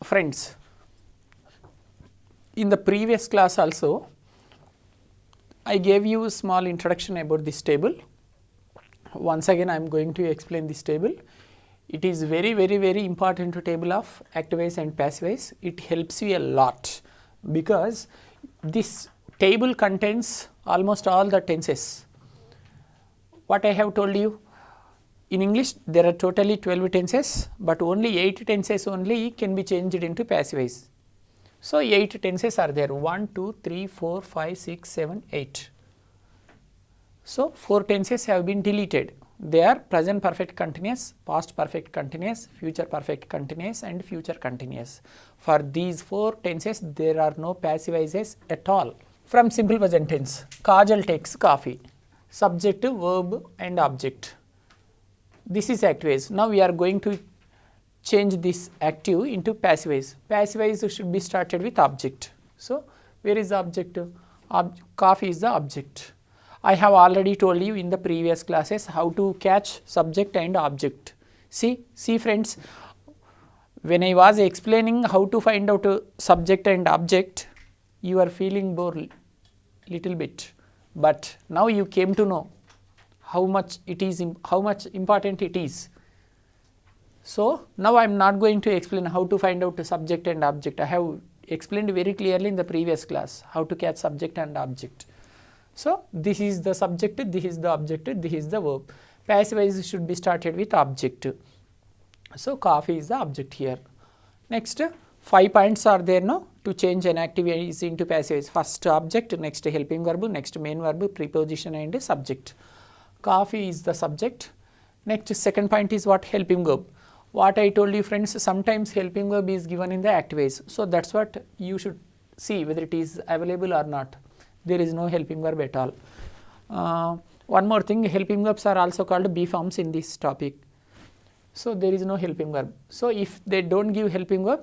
friends, in the previous class also I gave you a small introduction about this table. Once again I am going to explain this table. It is very important table of active voice and passive voice. It helps you a lot because this table contains almost all the tenses. What I have told you, in English there are totally 12 tenses, but only 8 tenses only can be changed into passive voice. So 8 tenses are there, 1, 2, 3, 4, 5, 6, 7, 8. So 4 tenses have been deleted. They are present perfect continuous, past perfect continuous, future perfect continuous and future continuous. For these 4 tenses there are no passive voices at all. From simple present tense, Kajal takes coffee. Subject, verb and object. This is active voice. Now we are going to change this active into passive voice. Passive voice should be started with object. So where is the object? Coffee is the object. I have already told you in the previous classes how to catch subject and object. See friends, when I was explaining how to find out subject and object, you are feeling bored little bit, but now you came to know how much important it is. So now I am not going to explain how to find out the subject and object. I have explained very clearly in the previous class how to catch subject and object. So this is the subject, this is the object, this is the verb. Passive voice should be started with object. So coffee is the object here. Next 5 points are there now to change an active voice into passive voice. First object, next helping verb, next main verb, preposition and subject. Coffee is the subject. Next second point is what? Helping verb. What I told you friends, sometimes helping verb is given in the active voice. So that's what you should see whether it is available or not. There is no helping verb at all. One more thing, helping verbs are also called B forms in this topic. So there is no helping verb. So if they don't give helping verb,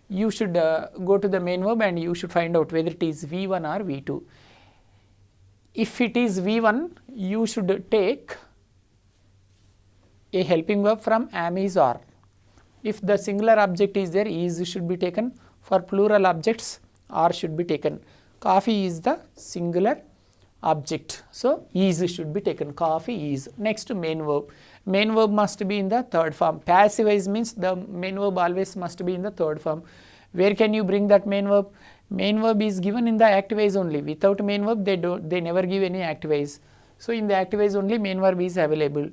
you should go to the main verb and you should find out whether it is V1 or V2. If it is V1, you should take a helping verb from am, is, are. If the singular object is there, is should be taken. For plural objects, are should be taken. Coffee is the singular object. So is should be taken. Coffee is. Next main verb. Main verb must be in the third form. Passive voice means the main verb always must be in the third form. Where can you bring that main verb? Main verb is given in the active voice only. Without main verb, they never give any active voice. So in the active voice only main verb is available.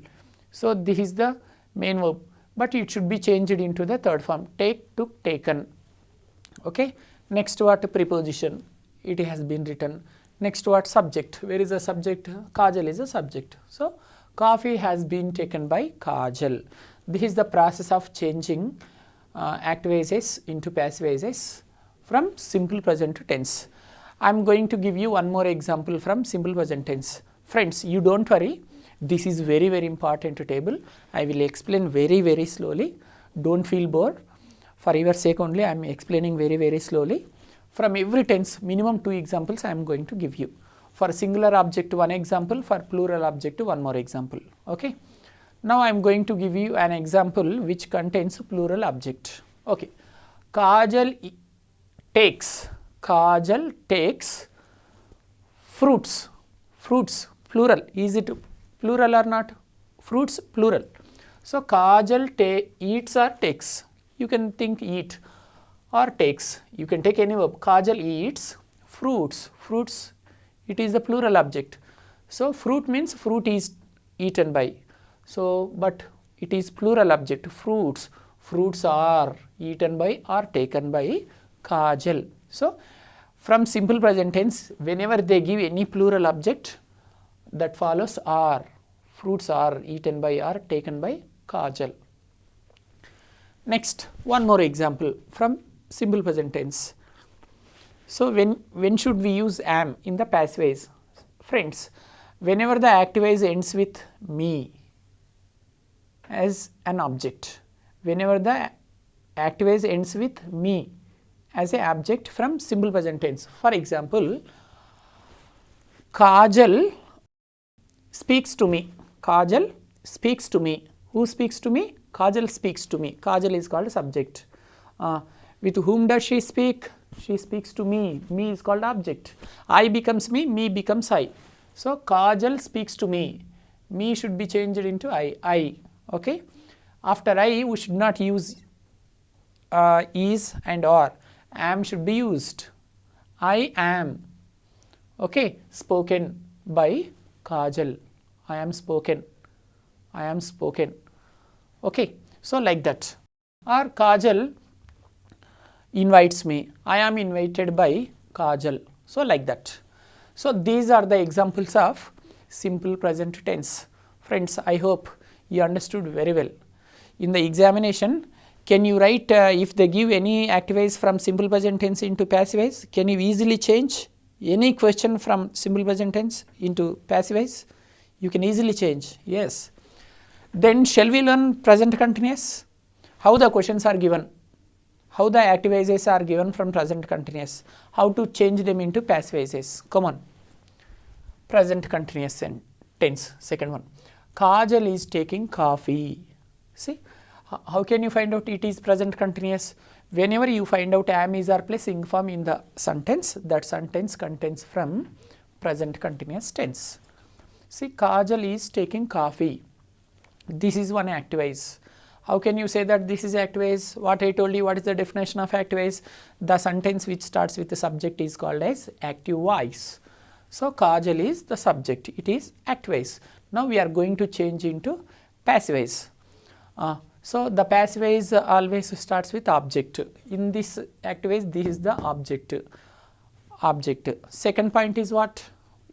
So this is the main verb, but it should be changed into the third form. Take, took, taken. Okay. Next what? Preposition. It has been written. Next what? Subject. Where is the subject? Kajal is the subject. So coffee has been taken by Kajal. This is the process of changing active voices into passive voices from simple present tense. I am going to give you one more example from simple present tense. Friends, you don't worry. This is very important table. I will explain very slowly. Don't feel bored. For your sake only I am explaining very slowly. From every tense, minimum 2 examples I am going to give you. For singular object 1 example, for plural object 1 more example. Okay. Now I am going to give you an example which contains plural object. Okay. Kajal takes fruits. Fruits plural. Is it plural or not? Fruits plural. So Kajal eats or takes. You can think eat or takes. You can take any verb. Kajal eats fruits. Fruits, it is the plural object. So fruit means fruit is eaten by. So but it is plural object. Fruits. Fruits are eaten by or taken by Kajal. So from simple present tense, whenever they give any plural object, that follows are. Fruits are eaten by or taken by Kajal. Next, one more example from simple present tense. So when should we use am in the passive voice? Friends, whenever the active voice ends with me as an object, whenever the active voice ends with me as an object from simple present tense. For example, Kajal speaks to me. Kajal speaks to me. Who speaks to me? Kajal speaks to me. Kajal is called subject. With whom does she speak? She speaks to me. Me is called object. I becomes me becomes I. So, Kajal speaks to me. Me should be changed into I. Okay. After I, we should not use is and or. Am should be used. I am. Okay. Spoken by Kajal. I am spoken. I am spoken. Okay. So, like that. Or Kajal invites me. I am invited by Kajal. So, like that. So, these are the examples of simple present tense. Friends, I hope you understood very well. In the examination, can you write if they give any activities from simple present tense into passive voice? Can you easily change any question from simple present tense into passive voice? You can easily change. Yes. Then shall we learn present continuous? How the questions are given? How the activities are given from present continuous? How to change them into passive voices? Come on. Present continuous tense, second one. Kajal is taking coffee. See, how can you find out it is present continuous? Whenever you find out am, is, or plus ing form in the sentence, that sentence contains from present continuous tense. See, Kajal is taking coffee. This is one active voice. How can you say that this is active voice? What I told you, what is the definition of active voice? The sentence which starts with the subject is called as active voice. So, Kajal is the subject, it is active voice. Now, we are going to change into passive voice. So, the passive voice always starts with object. In this active voice, this is the object. Second point is what?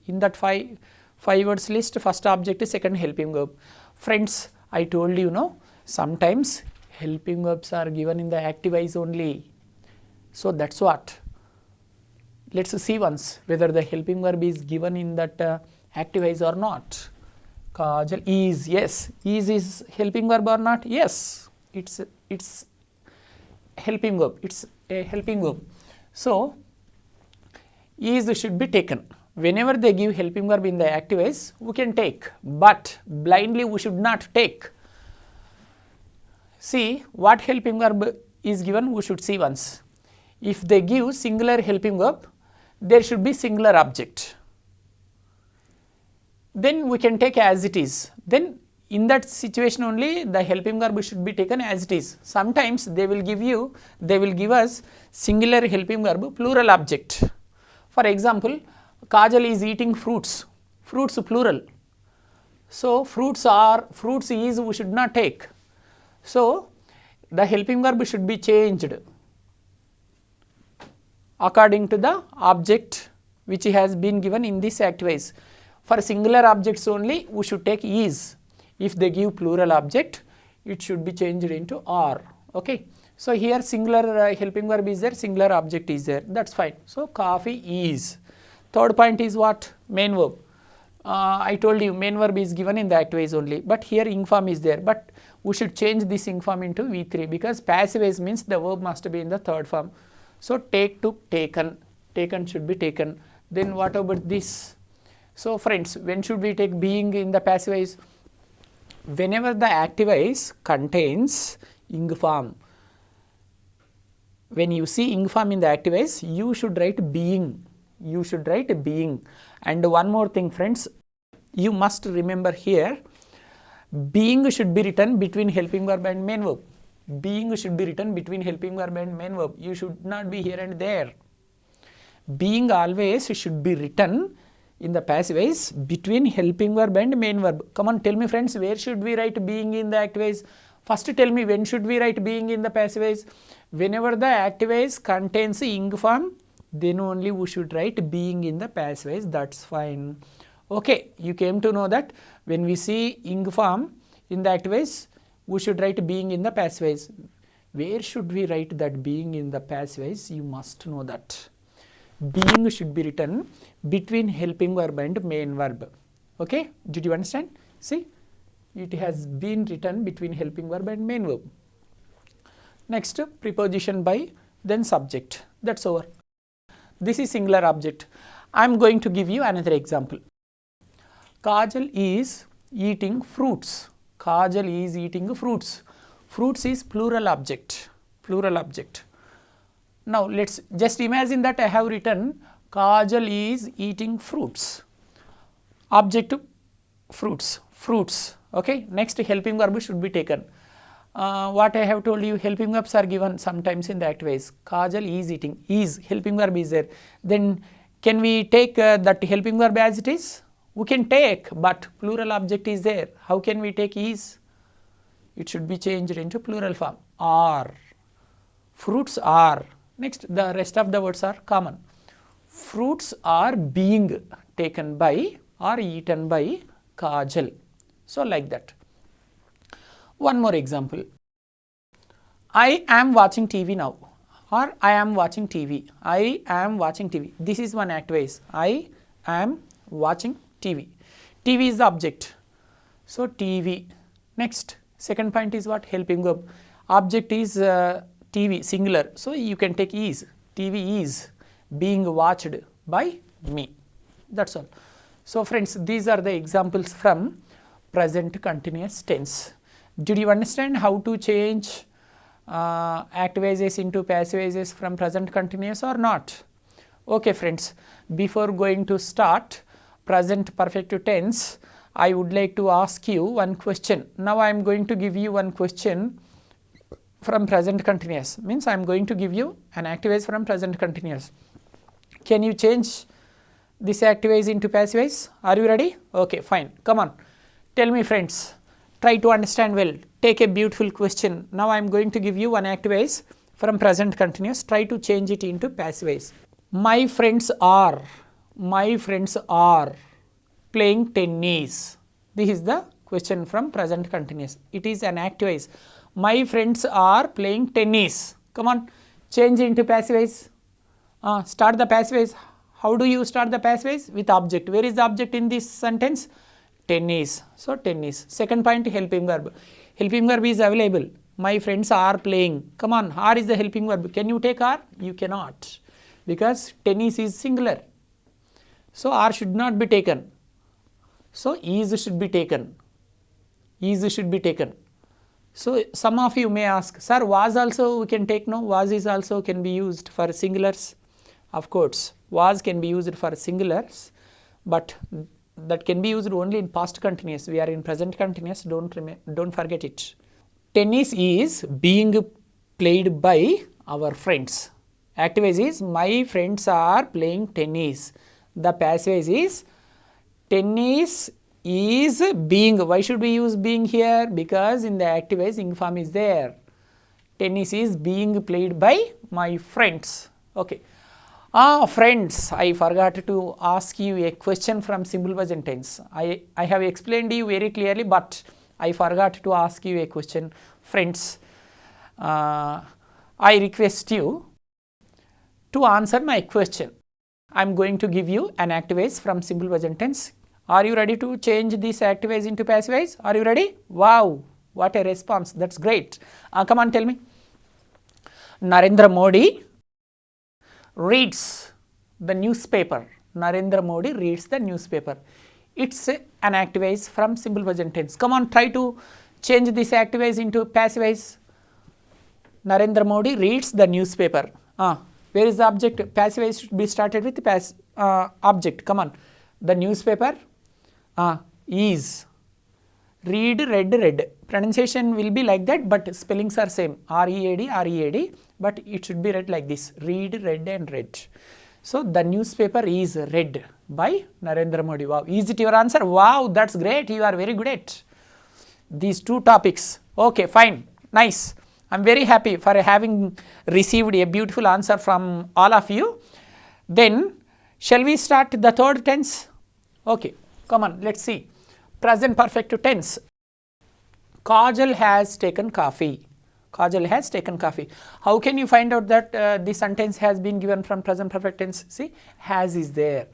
In that five words list, first object, second helping verb. Friends, I told you, no, sometimes helping verbs are given in the active voice only. So, that is what. Let us see once whether the helping verb is given in that active voice or not. Kajal is, yes. Is helping verb or not? Yes. It's helping verb. It's a helping verb. So, is should be taken. Whenever they give helping verb in the active voice, we can take, but blindly we should not take. See, what helping verb is given, we should see once. If they give singular helping verb, there should be singular object. Then we can take as it is. Then in that situation only the helping verb should be taken as it is. Sometimes they will give us singular helping verb, plural object. For example, Kajal is eating fruits, fruits plural. So, fruits is we should not take. So, the helping verb should be changed according to the object which has been given in this active voice. For singular objects only, we should take is. If they give plural object, it should be changed into are. Okay. So, here singular helping verb is there, singular object is there, that is fine. So, coffee is. Third point is what? Main verb. I told you main verb is given in the active voice only, but here ing form is there, but we should change this ing form into V3 because passive voice means the verb must be in the third form. So, take took taken, taken should be taken. Then what about this? So, friends, when should we take being in the passive voice? Whenever the active voice contains ing form. When you see ing form in the active voice, you should write being. You should write being. And one more thing, friends, you must remember here, being should be written between helping verb and main verb. Being should be written between helping verb and main verb. You should not be here and there. Being always should be written in the passive voice between helping verb and main verb. Come on, tell me, friends, where should we write being in the active voice? First tell me, when should we write being in the passive voice? Whenever the active voice contains ing form, then only we should write being in the passive voice. That's fine. Okay, you came to know that when we see ing form in the active voice, we should write being in the passive voice. Where should we write that being in the passive voice? You must know that. Being should be written between helping verb and main verb. Okay, did you understand? See, it has been written between helping verb and main verb. Next, preposition by, then subject. That's over. This is singular object. I am going to give you another example. Kajal is eating fruits. Kajal is eating fruits. Fruits is plural object. Plural object. Now let's just imagine that I have written Kajal is eating fruits. Object fruits. Okay. Next helping verb should be taken. What I have told you, helping verbs are given sometimes in the active voice. Kajal is eating, is helping verb is there. Then can we take that helping verb as it is? We can take, but plural object is there. How can we take is? It should be changed into plural form. Are. Fruits are. Next, the rest of the words are common. Fruits are being taken by or eaten by Kajal. So like that. One more example. I am watching TV now, or I am watching TV. I am watching TV. This is one active voice. I am watching TV. TV is the object. So TV. Next, second point is what? Helping verb. Object is TV, singular. So you can take is. TV is being watched by me. That's all. So friends, these are the examples from present continuous tense. Did you understand how to change active voices into passive voices from present continuous or not? Okay friends, before going to start present perfect tense, I would like to ask you one question. Now I am going to give you one question from present continuous. Means I am going to give you an active voice from present continuous. Can you change this active voice into passive voice? Are you ready? Okay, fine. Come on. Tell me friends. Try to understand well. Take a beautiful question. Now I am going to give you one active voice from present continuous. Try to change it into passive voice. My friends are playing tennis. This is the question from present continuous. It is an active voice. My friends are playing tennis. Come on, change into passive voice. Start the passive voice. How do you start the passive voice? With object. Where is the object in this sentence? Tennis. So tennis. Second point, helping verb. Helping verb is available. My friends are playing. Come on, are is the helping verb. Can you take are? You cannot, because tennis is singular. So are should not be taken. So is should be taken. Is should be taken. So some of you may ask, sir, was also we can take? No, was is also can be used for singulars. Of course, was can be used for singulars, but that can be used only in past continuous. We are in present continuous. Don't forget it. Tennis is being played by our friends. Active voice is my friends are playing tennis. The passive voice is tennis is being. Why should we use being here? Because in the active voice ing form is there. Tennis is being played by my friends. Okay. Friends, I forgot to ask you a question from simple present tense. I have explained you very clearly, but I forgot to ask you a question. Friends, I request you to answer my question. I am going to give you an active voice from simple present tense. Are you ready to change this active voice into passive voice? Are you ready? Wow, what a response. That's great. Come on, tell me. Narendra Modi reads the newspaper. Narendra Modi reads the newspaper. It's an active voice from simple present tense. Come on, try to change this active voice into passive voice. Narendra Modi reads the newspaper. Where is the object? Passive voice should be started with object. Come on. The newspaper is. Read, read. Pronunciation will be like that, but spellings are same. R-E-A-D, but it should be read like this. Read, read and read. So the newspaper is read by Narendra Modi. Wow. Is it your answer? Wow, that's great. You are very good at these two topics. Okay, fine. Nice. I'm very happy for having received a beautiful answer from all of you. Then, shall we start the third tense? Okay, come on, let's see. Present perfect tense. Kajal has taken coffee. Kajal has taken coffee. How can you find out that the sentence has been given from present perfect tense? See, has is there.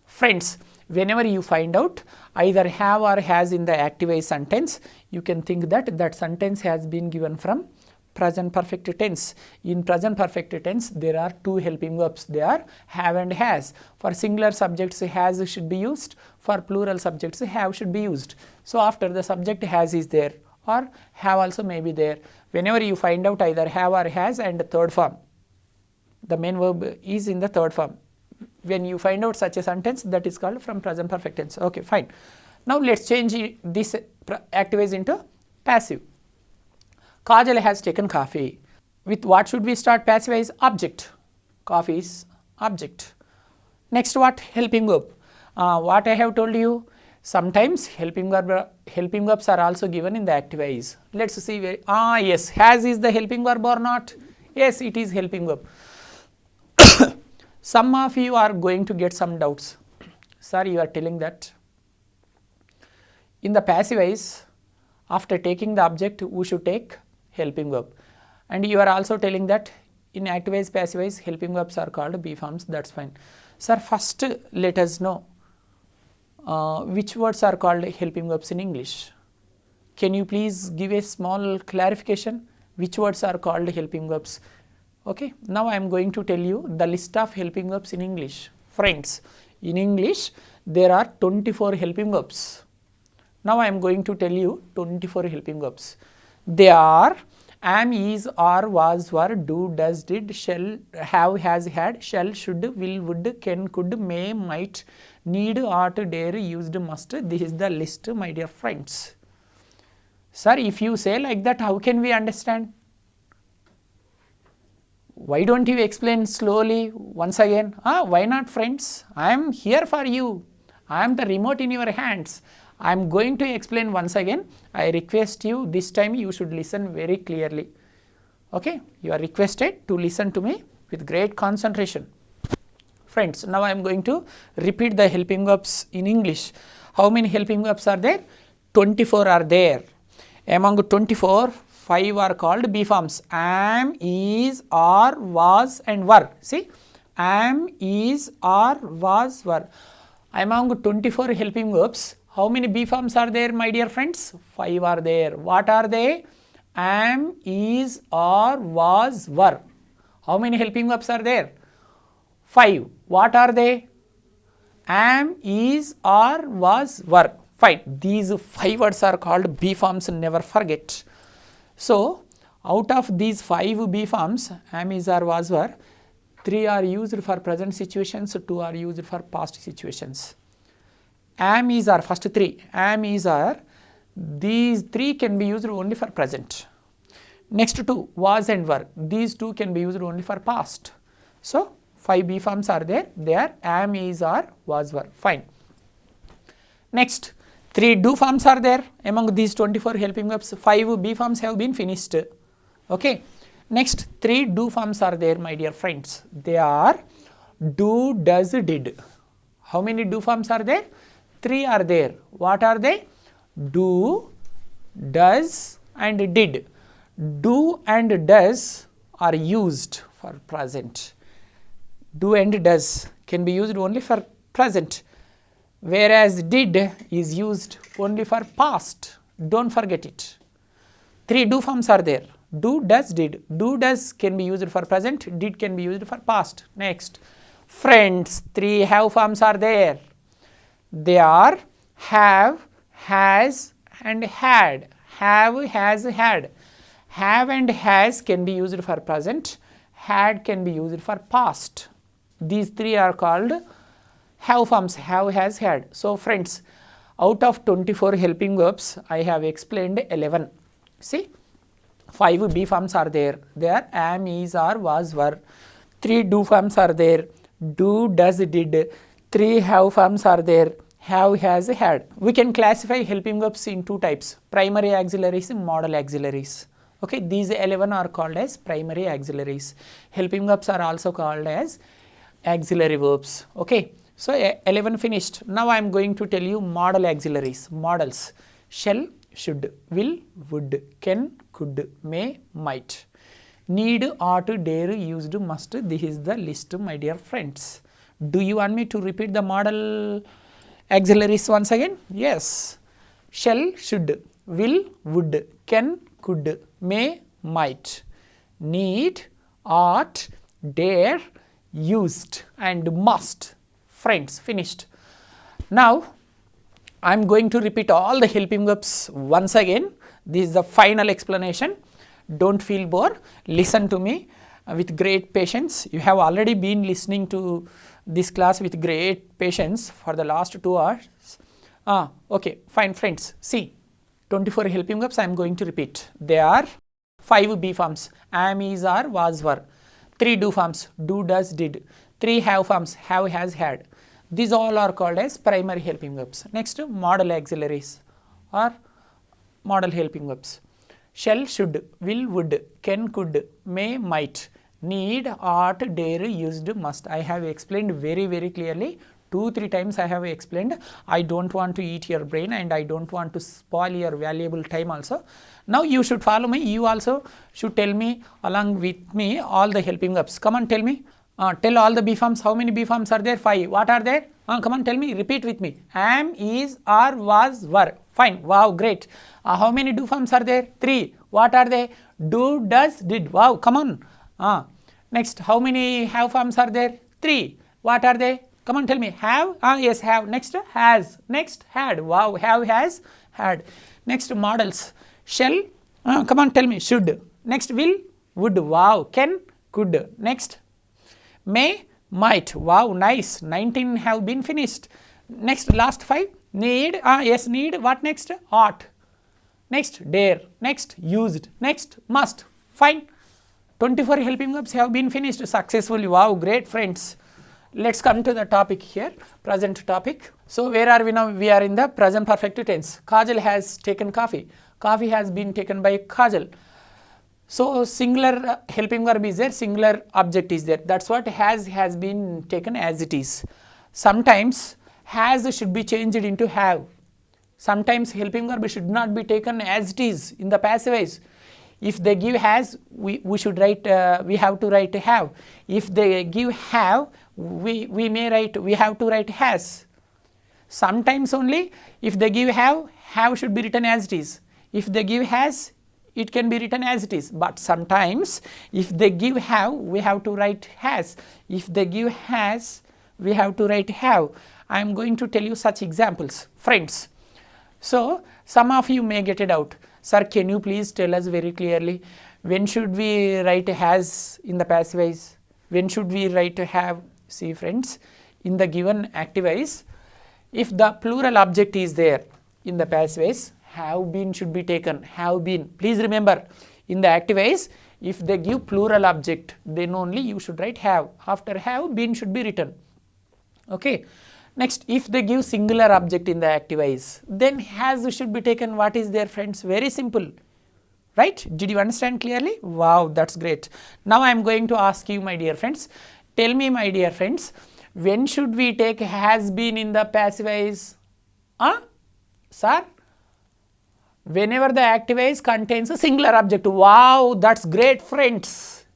Friends, whenever you find out either have or has in the active voice sentence, you can think that that sentence has been given from present perfect tense. In present perfect tense, there are two helping verbs. They are have and has. For singular subjects, has should be used. For plural subjects, have should be used. So after the subject has is there, or have also may be there. Whenever you find out either have or has and third form, The main verb is in the third form. When you find out such a sentence, that is called from present perfect tense. Okay, fine. Now let's change this active voice into passive. Kajal has taken coffee. With what should we start passive voice? Object. Coffee is object. Next what? Helping verb. What I have told you, sometimes helping verbs are also given in the active voice. Let's see where, yes, has is the helping verb or not? Yes, it is helping verb. Some of you are going to get some doubts. Sir, you are telling that in the passive voice, after taking the object, we should take helping verb. And you are also telling that in active voice, passive voice, helping verbs are called B forms. That's fine. Sir, first let us know which words are called helping verbs in English. Can you please give a small clarification? Which words are called helping verbs? Okay, now I am going to tell you the list of helping verbs in English. Friends, in English there are 24 helping verbs. Now I am going to tell you 24 helping verbs. They are am, is, are, was, were, do, does, did, shall, have, has, had, shall, should, will, would, can, could, may, might, need, ought, dare, used, must. This is the list, my dear friends. Sir, if you say like that, how can we understand? Why don't you explain slowly once again? Why not, friends? I am here for you. I am the remote in your hands. I am going to explain once again. I request you, this time you should listen very clearly. Okay, you are requested to listen to me with great concentration. Friends, now I am going to repeat the helping verbs in English. How many helping verbs are there? 24 are there. Among 24, 5 are called B forms. Am, is, are, was and were. See, am, is, are, was, were. Among 24 helping verbs, how many B forms are there, my dear friends? 5 are there. What are they? Am, is, are, was, were. How many helping verbs are there? 5. What are they? Am, is, are, was, were. Fine. These 5 words are called B forms, never forget. So, out of these 5 B forms, am, is, are, was, were, 3 are used for present situations, 2 are used for past situations. Am, is, are, first 3, am, is, are, these 3 can be used only for present. Next 2, was and were, these 2 can be used only for past. So, 5 B forms are there, they are am, is, are, was, were. Fine. Next, 3 do forms are there. Among these 24 helping verbs, 5 B forms have been finished. Okay. Next, 3 do forms are there, my dear friends. They are do, does, did. How many do forms are there? 3 are there. What are they? Do, does and did. Do and does are used for present. Do and does can be used only for present, whereas did is used only for past. Don't forget it. 3 do forms are there. Do, does, did. Do, does can be used for present, did can be used for past. Next, friends, 3 have forms are there. They are have, has and had. Have, has, had. Have and has can be used for present, had can be used for past. These 3 are called have forms, have, has, had. So, friends, out of 24 helping verbs, I have explained 11. See, 5 B forms are there. They are am, is, are, was, were. 3 do forms are there. Do, does, did. 3 have forms are there. Have, has, had. We can classify helping verbs in 2 types, primary auxiliaries and modal auxiliaries. Okay, these 11 are called as primary auxiliaries. Helping verbs are also called as auxiliary verbs. Okay, so 11 finished. Now I am going to tell you modal auxiliaries, modals. Shall, should, will, would, can, could, may, might. Need, ought, dare, used, must. This is the list, my dear friends. Do you want me to repeat the modal auxiliaries once again? Yes. Shall, should, will, would, can, could, may, might. Need, ought, dare, used and must. Friends, finished. Now, I am going to repeat all the helping verbs once again. This is the final explanation. Don't feel bored. Listen to me. with great patience. You have already been listening to this class with great patience for the last 2 hours. Okay, fine friends. See, 24 helping verbs I am going to repeat. There are 5 be forms: am, is, are, was, were. 3 do forms: do, does, did. 3 have forms: have, has, had. These all are called as primary helping verbs. Next, modal auxiliaries or modal helping verbs: shall, should, will, would, can, could, may, might, need, ought, dare, used, must. I have explained very clearly. 2-3 times I have explained. I don't want to eat your brain and I don't want to spoil your valuable time also. Now you should follow me. You also should tell me along with me all the helping verbs. Come on, tell me. Tell all the be forms. How many be forms are there? 5. What are there? Come on, tell me. Repeat with me. Am, is, are, was, were. Fine. Wow, great. How many do forms are there? 3. What are they? Do, does, did. Wow, come on. Next, how many have forms are there? 3. What are they? Come on, tell me. Have? Yes, have. Next, has. Next, had. Wow, have, has, had. Next, modals. Shall? Come on, tell me. Should. Next, will, would. Wow, can, could. Next, may, might. Wow, nice. 19 have been finished. Next, last 5. Need. Yes, need. What next? Ought. Next, dare. Next, used. Next, must. Fine. 24 helping verbs have been finished successfully. Wow, great friends. Let's come to the topic here, present topic. So where are we now? We are in the present perfect tense. Kajal has taken coffee. Coffee has been taken by Kajal. So singular helping verb is there, singular object is there. That's what has been taken as it is. Sometimes has should be changed into have. Sometimes helping verb should not be taken as it is in the passive voice. If they give has, we should write, we have to write have. If they give have, we have to write has. Sometimes only if they give have should be written as it is. If they give has, it can be written as it is. But sometimes if they give have, we have to write has. If they give has, we have to write have. I am going to tell you such examples, friends. So some of you may get it out. Sir, can you please tell us very clearly, when should we write has in the passive voice? When should we write have? See friends, in the given active voice, if the plural object is there in the passive voice, have been should be taken, have been. Please remember, in the active voice, if they give plural object, then only you should write have. After have, been should be written. Okay. Next, if they give singular object in the active voice, then has should be taken. What is there, friends? Very simple, right? Did you understand clearly? Wow, that's great. Now I am going to ask you, my dear friends, tell me, my dear friends, when should we take has been in the passive voice? Sir? Whenever the active voice contains a singular object. Wow, that's great, friends.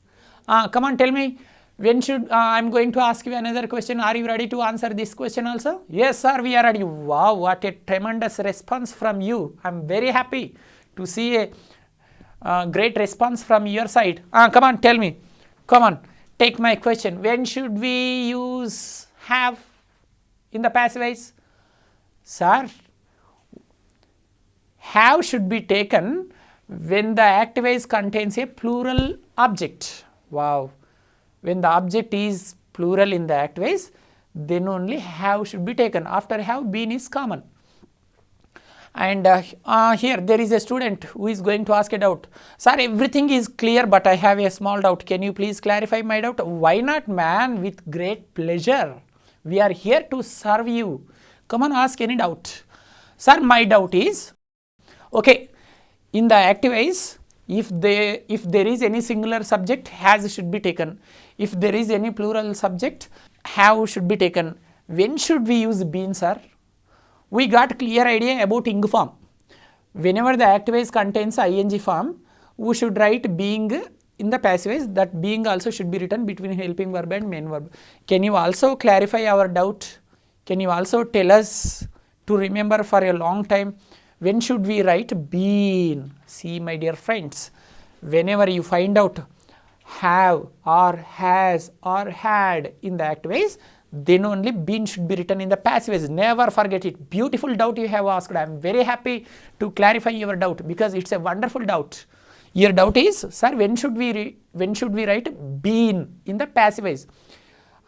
Come on, tell me. When should, I am going to ask you another question. Are you ready to answer this question also? Yes, sir, we are ready. Wow, what a tremendous response from you. I am very happy to see a great response from your side. Come on, tell me. Come on, take my question. When should we use have in the passive voice? Sir, have should be taken when the active voice contains a plural object. Wow. When the object is plural in the active voice, then only have should be taken. After have, been is common. And here there is a student who is going to ask a doubt. Sir, everything is clear, but I have a small doubt. Can you please clarify my doubt? Why not, man? With great pleasure. We are here to serve you. Come on, ask any doubt. Sir, my doubt is, okay, in the active voice, if there is any singular subject, has should be taken. If there is any plural subject, have should be taken. When should we use been, sir? We got clear idea about ing form. Whenever the active voice contains ing form, we should write being in the passive voice. That being also should be written between helping verb and main verb. Can you also clarify our doubt? Can you also tell us to remember for a long time? When should we write been? See, my dear friends, whenever you find out have or has or had in the active voice, then only been should be written in the passive voice. Never forget it. Beautiful doubt you have asked. I am very happy to clarify your doubt because it's a wonderful doubt. Your doubt is, sir, when should we write been in the passive voice?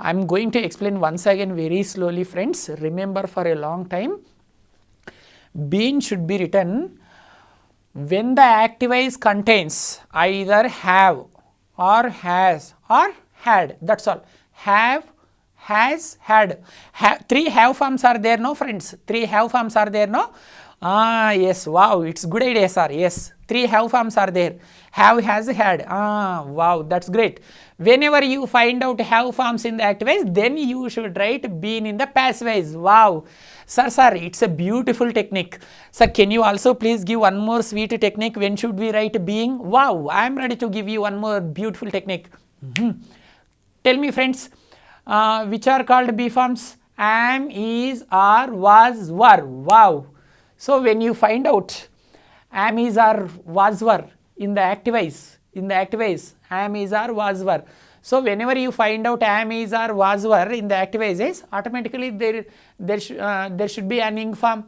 I am going to explain once again very slowly, friends. Remember for a long time, been should be written when the active voice contains either have or has or had. That's all. Have, has, had. Three have forms are there, no, friends? Three have forms are there, no? Yes, wow, it's good idea, sir. Yes, three have forms are there. Have, has, had. Wow, that's great. Whenever you find out have forms in the active voice, then you should write been in the passive voice. Wow. Sir, it's a beautiful technique. Sir, can you also please give one more sweet technique? When should we write being? Wow, I am ready to give you one more beautiful technique. Tell me, friends, which are called be forms? Am, is, are, was, were. Wow. So when you find out am, is, are, was, were in the active voice, am, is, are, was, were. So whenever you find out am, is, are, was, were in the active voices, automatically there should be an ing form.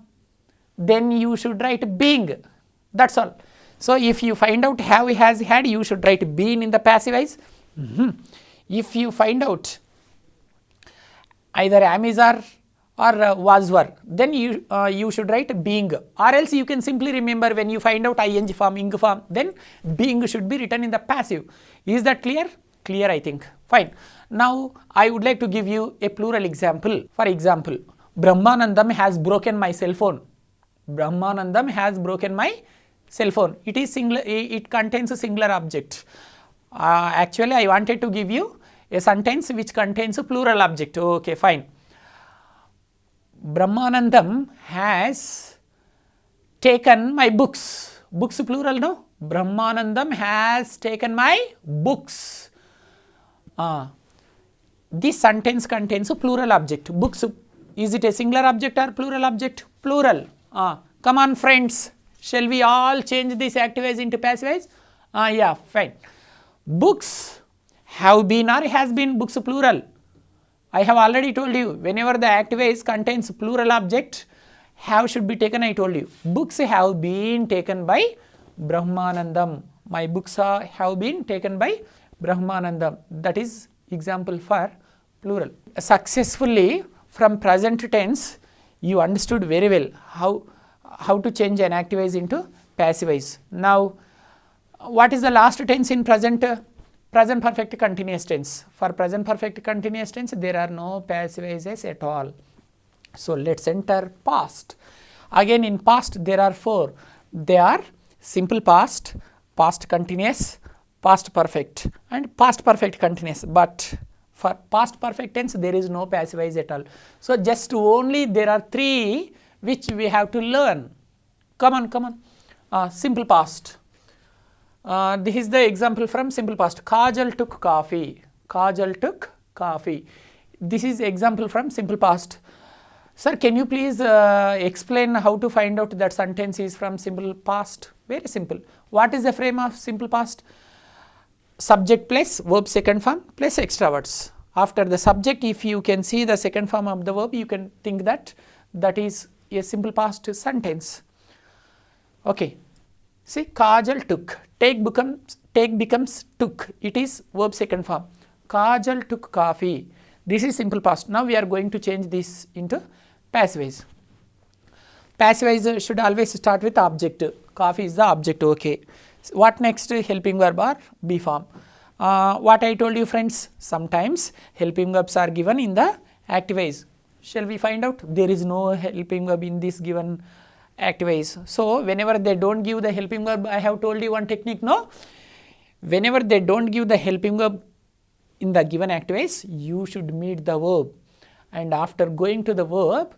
Then you should write being. That's all. So if you find out have, has, had, you should write been in the passive voice. If you find out either am, is, are, or was, were, then you should write being, or else you can simply remember when you find out ing form, ing form, then being should be written in the passive. Is that clear? Clear, I think. Fine. Now I would like to give you a plural example. For example, Brahmanandam has broken my cell phone. Brahmanandam has broken my cell phone. It is singular. It contains a singular object. Actually, I wanted to give you a sentence which contains a plural object. Okay, fine. Brahmanandam has taken my books. Books plural, no? Brahmanandam has taken my books. This sentence contains a plural object. Books, is it a singular object or plural object? Plural. Come on, friends. Shall we all change this active voice into passive voice? Yeah, fine. Books have been or has been, books plural. I have already told you, whenever the active voice contains plural object, have should be taken, I told you. Books have been taken by Brahmanandam. My books have been taken by Brahmanandam. That is example for plural. Successfully from present tense, you understood very well how to change an active voice into passive voice. Now, what is the last tense in present perfect continuous tense? For present perfect continuous tense, there are no passive voices at all. So let's enter past. Again, in past there are four. They are simple past, past continuous, past perfect, and past perfect continuous. But for past perfect tense, there is no passive voice at all. So just only there are three which we have to learn. Come on. Simple past. This is the example from simple past. Kajal took coffee. Kajal took coffee. This is example from simple past. Sir, can you please explain how to find out that sentence is from simple past? Very simple. What is the frame of simple past? Subject plus verb second form plus extra words. After the subject, if you can see the second form of the verb, you can think that that is a simple past sentence. Okay. See, Kajal took. Take becomes took. It is verb second form. Kajal took coffee. This is simple past. Now we are going to change this into passive voice. Passive voice should always start with object. Coffee is the object. Okay. What next? Helping verb or be form. What I told you, friends, sometimes helping verbs are given in the active voice. Shall we find out? There is no helping verb in this given active voice. So whenever they don't give the helping verb, I have told you one technique, no? Whenever they don't give the helping verb in the given active voice, you should meet the verb. And after going to the verb,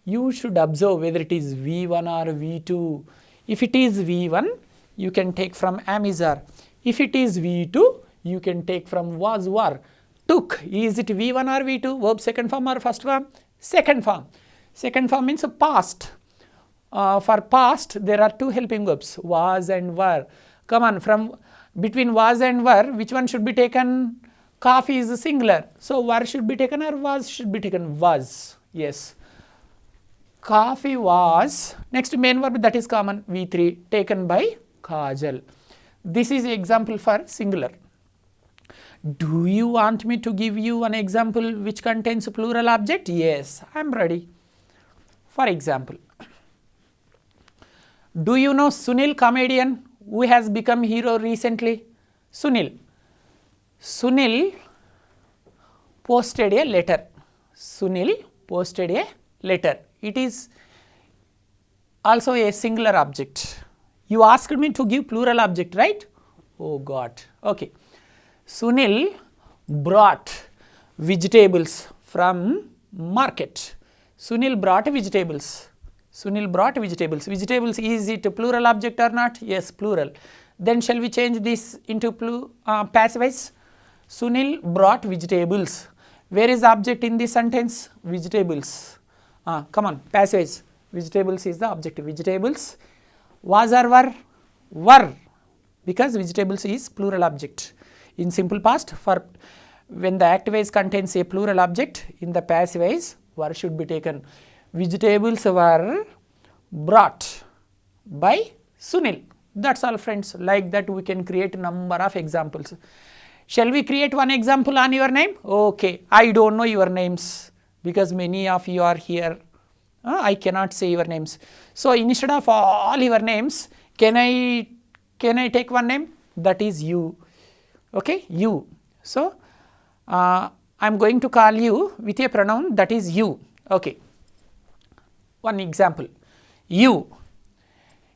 you should observe whether it is V1 or V2. If it is V1, you can take from am, is, are. If it is V2, you can take from was, were. Took, is it V1 or V2? Verb second form or first form? Second form. Second form means past. For past, there are two helping verbs, was and were. Come on, from between was and were, which one should be taken? Coffee is singular. So were should be taken or was should be taken? Was. Yes. Coffee was. Next main verb, that is common, V3, taken by Kajal. This is example for singular. Do you want me to give you an example which contains a plural object? Yes, I am ready. For example, do you know Sunil, comedian who has become hero recently? Sunil. Sunil posted a letter. Sunil posted a letter. It is also a singular object. You asked me to give plural object, right? Oh God. Okay. Sunil brought vegetables from market. Sunil brought vegetables. Sunil brought vegetables. Vegetables, is it a plural object or not? Yes, plural. Then shall we change this into passive voice? Sunil brought vegetables. Where is the object in this sentence? Vegetables. Come on, passive voice. Vegetables is the object. Vegetables was or were? Were. Because vegetables is plural object. In simple past, for when the active voice contains a plural object, in the passive voice, were should be taken. Vegetables were brought by Sunil. That's all, friends. Like that we can create a number of examples. Shall we create one example on your name? Okay, I don't know your names because many of you are here. I cannot say your names. So instead of all your names, can I take one name? That is you. Okay, you. So I am going to call you with a pronoun that is you. Okay. One example. You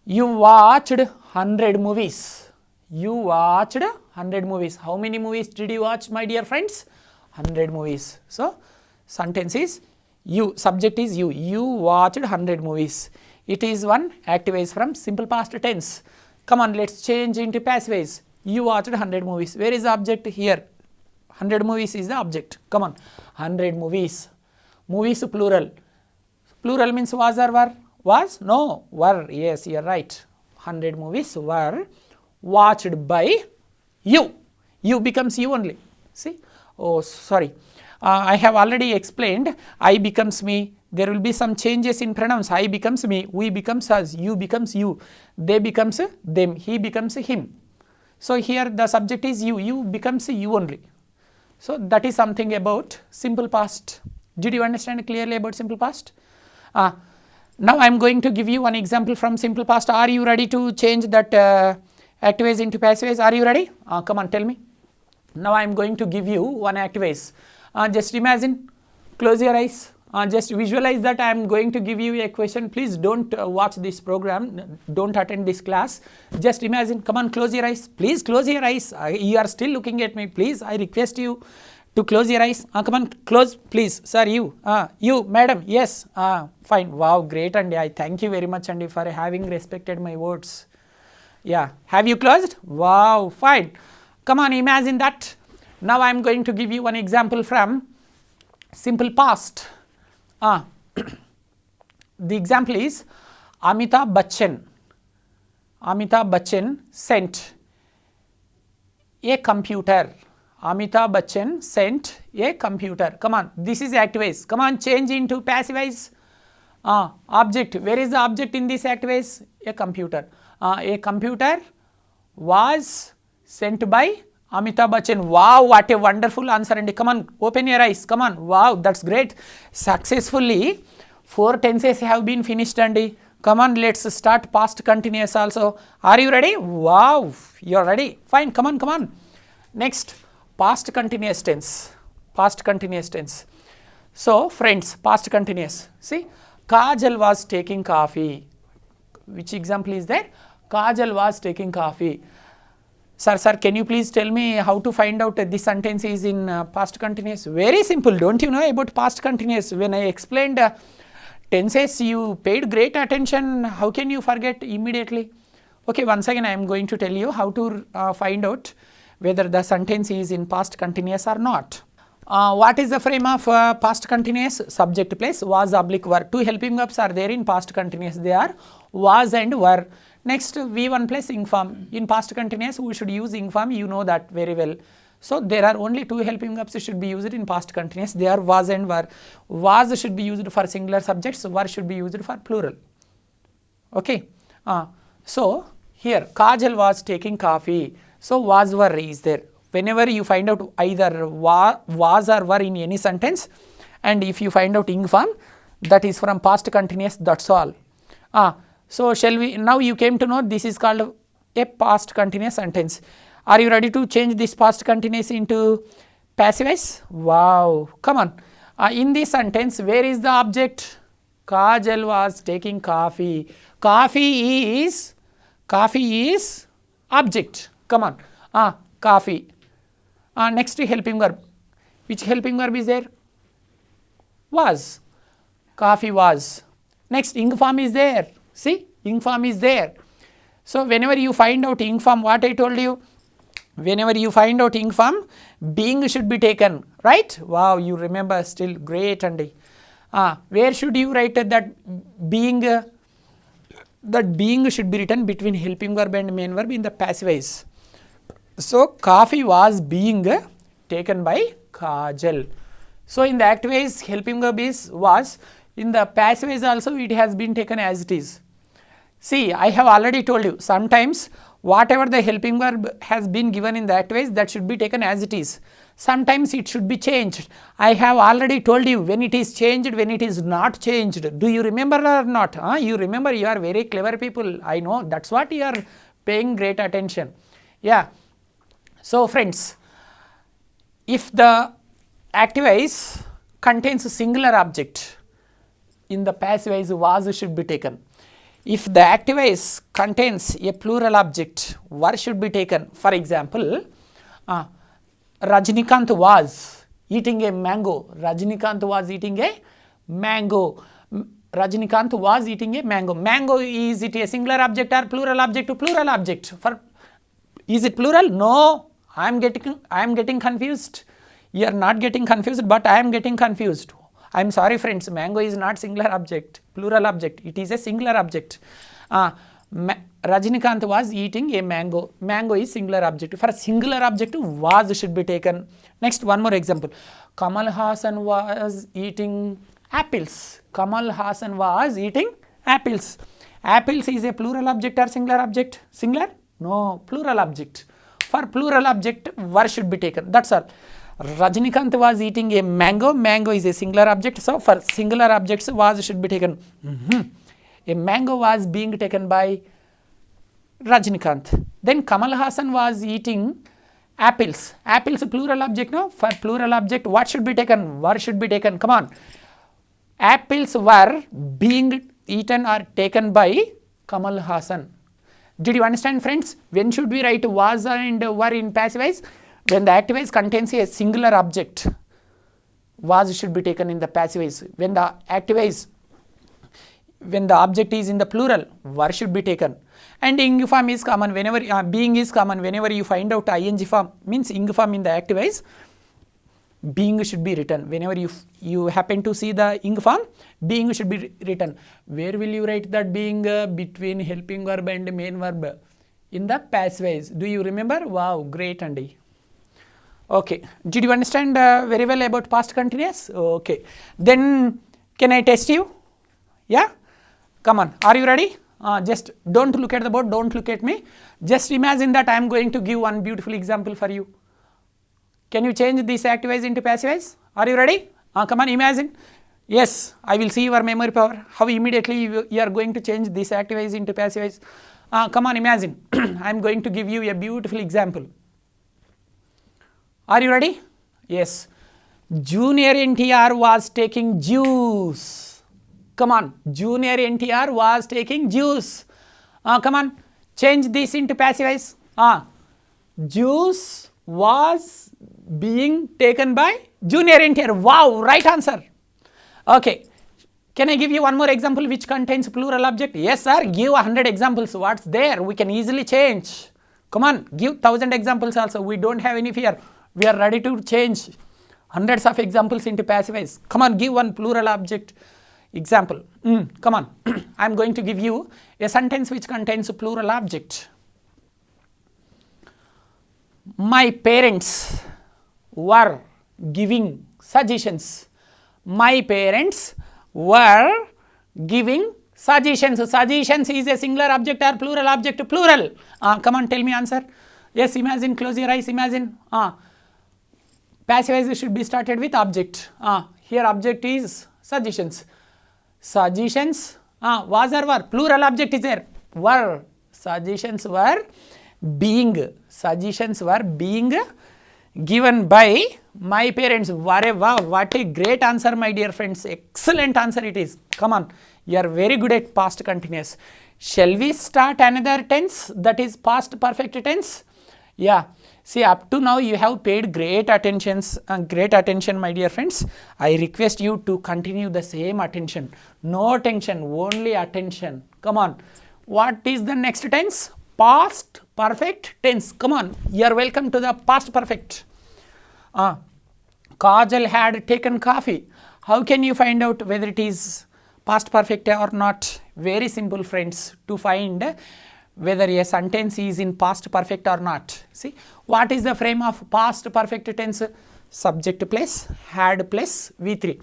watched 100 movies. You watched 100 movies. How many movies did you watch, my dear friends? 100 movies. So sentence is you, subject is you. You watched 100 movies. It is one active voice from simple past tense. Come on, let's change into passive voice. You watched 100 movies. Where is the object? Here. 100 movies is the object. Come on. 100 movies. Movies plural. Plural means was or were? Was? No. Were. Yes, you are right. 100 movies were watched by you. You becomes you only. See? Oh, sorry. I have already explained I becomes me. There will be some changes in pronouns. I becomes me. We becomes us. You becomes you. They becomes them. He becomes him. So here the subject is you. You becomes you only. So that is something about simple past. Did you understand clearly about simple past? Now I am going to give you one example from simple past. Are you ready to change that active voice into passive voice? Are you ready? Come on, tell me. Now I am going to give you one active voice. Just imagine, close your eyes. Just visualize that I am going to give you a question. Please don't watch this program. Don't attend this class. Just imagine. Come on, close your eyes. Please close your eyes. You are still looking at me. Please, I request you to close your eyes. Come on, close, please. Sir, you. You, madam. Yes. Fine. Wow, great. And I thank you very much, Andy, for having respected my words. Yeah. Have you closed? Wow, fine. Come on, imagine that. Now I am going to give you one example from simple past. The example is Amitabh Bachchan. Amitabh Bachchan sent a computer. Amitabh Bachchan sent a computer. Come on, this is active voice. Come on, change into passive voice. Object. Where is the object in this active voice? A computer. A computer was sent by Amitabh Bachchan. Wow, what a wonderful answer, Andy. Come on, open your eyes. Come on. Wow, that's great. Successfully 4 tenses have been finished, Andy. Come on, let's start past continuous also. Are you ready? Wow, you are ready. Fine, come on, come on. Next, past continuous tense. Past continuous tense. So, friends, past continuous. See, Kajal was taking coffee. Which example is there? Kajal was taking coffee. Sir, can you please tell me how to find out this sentence is in past continuous? Very simple. Don't you know about past continuous? When I explained tenses, you paid great attention. How can you forget immediately? Okay, once again I am going to tell you how to find out whether the sentence is in past continuous or not. What is the frame of past continuous? Subject plus was oblique were. Two helping verbs are there in past continuous. They are was and were. Next, V1 plus ing form. In past continuous, we should use ing form. You know that very well. So there are only 2 helping verbs should be used in past continuous. They are was and were. Was should be used for singular subjects. Were should be used for plural. Okay. So here Kajal was taking coffee. So was were is there. Whenever you find out either was or were in any sentence, and if you find out ing form, that is from past continuous, that's all. So shall we, now you came to know this is called a past continuous sentence. Are you ready to change this past continuous into passive voice? Wow, come on. In this sentence, where is the object? Kajal was taking coffee. Coffee is object. Come on. Coffee. Next helping verb. Which helping verb is there? Was. Coffee was. Next ing form is there. See, ing form is there. So whenever you find out ing form, what I told you? Whenever you find out ing form, being should be taken, right? Wow, you remember still, great. And where should you write that being? That being should be written between helping verb and main verb in the passive voice. So coffee was being taken by Kajal. So in the active voice, helping verb is was. In the passive voice also, it has been taken as it is. See, I have already told you, sometimes whatever the helping verb has been given in the active voice, that should be taken as it is. Sometimes it should be changed. I have already told you when it is changed, when it is not changed. Do you remember or not? You remember, you are very clever people. I know, that's what you are paying great attention. Yeah. So friends, if the active voice contains a singular object, in the passive voice was should be taken. If the active voice contains a plural object, were should be taken. For example, Rajnikant was eating a mango. Rajnikant was eating a mango. Rajnikant was eating a mango. Mango, is it a singular object or plural object? Plural object. Is it plural? No. I am getting confused. You are not getting confused, but I am getting confused. I am sorry friends, mango is not singular object, plural object, it is a singular object. Rajnikant was eating a mango. Mango is singular object. For singular object, was should be taken. Next, one more example. Kamal Haasan was eating apples. Kamal Haasan was eating apples. Apples is a plural object or singular object? Singular? No, plural object. For plural object, were should be taken. That's all. Rajnikant was eating a mango. Mango is a singular object. So for singular objects, was should be taken. A mango was being taken by Rajnikant. Then Kamal Haasan was eating apples. Apples plural object, no? For plural object, what should be taken? Were should be taken. Come on. Apples were being eaten or taken by Kamal Haasan. Did you understand friends? When should we write was and were in passive voice? When the active voice contains a singular object, was should be taken in the passive voice. When the active voice, when the object is in the plural, were should be taken. And ing form is common whenever, being is common whenever you find out ing form, means ing form in the active voice, being should be written. Whenever you happen to see the ing form, being should be written. Where will you write that being? Between helping verb and main verb in the passive voice. Do you remember? Wow, great Andy. Okay, did you understand very well about past continuous? Okay, then can I test you? Yeah, come on, are you ready? Just don't look at the board, don't look at me. Just imagine that I am going to give one beautiful example for you. Can you change this active voice into passive voice? Are you ready? Come on, imagine. Yes, I will see your memory power. How immediately you are going to change this active voice into passive voice. Come on, imagine. I am going to give you a beautiful example. Are you ready? Yes. Junior NTR was taking juice. Come on. Junior NTR was taking juice. Come on. Change this into passive voice. Juice was being taken by Junior NTR. Wow, right answer. Okay. Can I give you one more example which contains plural object? Yes, sir. Give 100 examples. What's there? We can easily change. Come on. Give 1000 examples also. We don't have any fear. We are ready to change hundreds of examples into passive voice. Come on, give one plural object example. Come on. I am going to give you a sentence which contains a plural object. My parents were giving suggestions. My parents were giving Suggestions. Suggestions is a singular object or plural object? Plural. Come on, tell me answer. Yes, imagine, close your eyes, imagine. Passive voice should be started with object. Here object is suggestions. Suggestions was or were? Plural object is there. Were. Suggestions were being. Suggestions were being given by my parents. Wow, what a great answer, my dear friends. Excellent answer it is. Come on, you are very good at past continuous. Shall we start another tense, that is past perfect tense? Yeah. See, up to now you have paid great attention, my dear friends. I request you to continue the same attention. No tension, only attention. Come on. What is the next tense? Past perfect tense. Come on, you are welcome to the past perfect. Kajal had taken coffee. How can you find out whether it is past perfect or not? Very simple, friends, to find whether a sentence is in past perfect or not. See, what is the frame of past perfect tense? Subject plus had plus V3.